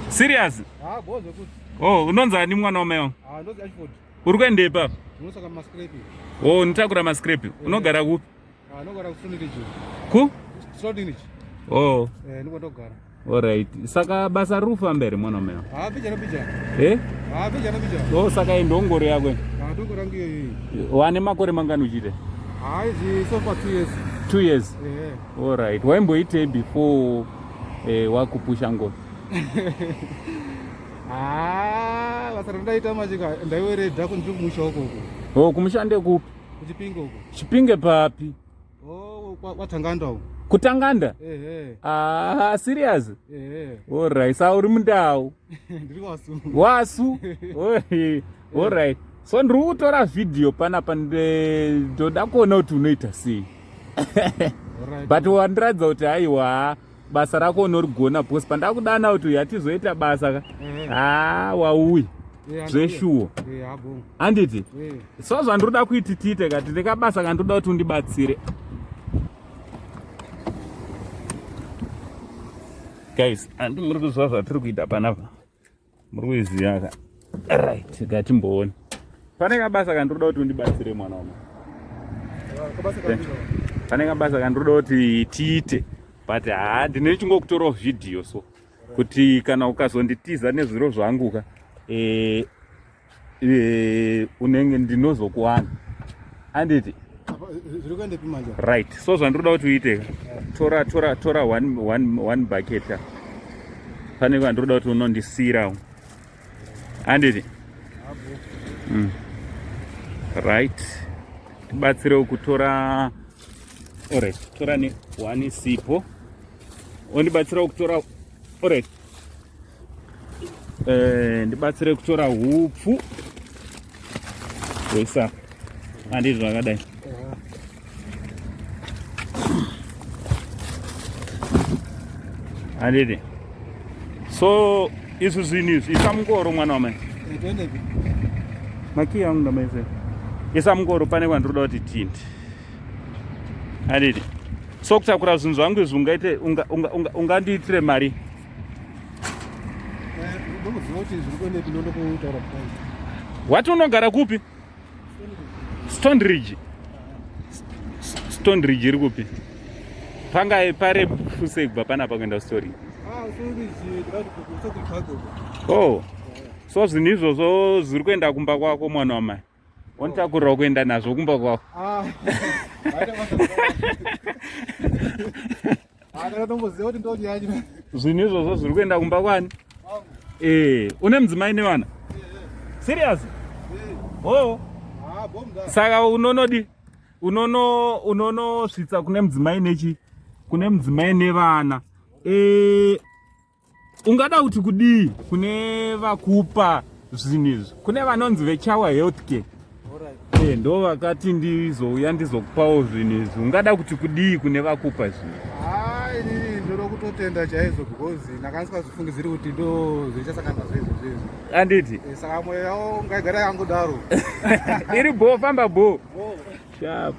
Serious? Bozo kuti. Oh, unonzani mwana wameo? Ndozi Ashford. Uri kuende ipa? Unosaka mascrape. Oh, nitakura mascrape. Unogara kupi? Nogara kuStondridge. Ku? Stondridge. Oh. Ndiko ndogara. Alright. Saka basa rufa mbere mwana wameo. Bija. Bija. Bija. Oh, saka indongore yakwe. Ndongore yangu iyo. Wane makore mangani uchite? So far 2 years. 2 years? Alright. Waimboite before wakupusha ngoni? Basa ndaita majika ndaiweredha kunzvi kumusha ukoko. Oh, kumushande kupi? Kuchipinge uko. Chipinge papi? Oh, kwatanganda uko. Kutanganda? Serious? Alright. Sa uri mundau? Ndiri wasu. Wasu? Alright. So ndiri kutora video panapa ndoda kuona kuti unoita sei. But wandiradza kuti aiwa basa rako unorigona because pandakudana kuti yatizoita basa wauyi zveshuwo handiti. So zvandiroda kuiti tiite kati ndikabasa kandoda kuti undibatsire. Guys, handi muri kuzwa zvatiri kuita panapa? Muri kuiziva ka? Right, ngatimboona. Pane kabasa kandoda kuti undibatsire mwana wama. Pane kabasa kandoda kuti tiite. But ndine chingokutora video so kuti kana ukazonditiza nezviro zvangu ka unenge ndinozokuwana handiti. Right. So zvandoda kuti uite tora one bucket pane vandoda kuti unondisira handiti. Right. Tibatsire kutora. Alright, tora ne one sipo. Ondibatsira kutora. Alright. Ndibatsire kutora hupfu. Wesa. Handiti zvakadai. Handiti. So isu zvinizvi isamungoro mwana wamai. Maki yangu ndamaise. Isamungoro pane vandoda kuti tindi. Handiti. So kutakura zvinhu zvangu izvi ungaite ungandiitire mari. Wati unogara kupi? Stondridge. Stondridge iri kupi? Panga pare fusegba panapa kuenda story. Oh. So zvinhu izvozvo zviri kuenda kumba kwako mwana wamai. Wontakurira kuenda nazvo kumba kwako. Zvinhu izvozvo zviri kuenda kumba kwani? Une mudzimai nevana? Serious? Oh. Saka unonodi unonosvitsa kune mudzimai nechi? Kune mudzimai nevana. Ungada kuti kudii kune vakupa zvinhu izvi? Kune vanonzi vechawa healthcare. Ndo vakati ndizouya ndizokupawo zvinhu izvi. Ungada kuti kudii kune vakupa zvinhu? Inini ndoda kutotenda chaizvo because ndakasingazvifungidziri kuti ndo zvichasakana zvezvo. Handiti? Saka mweya yawo ngaigara yangodaro. Iri bo, famba bo. Sharp.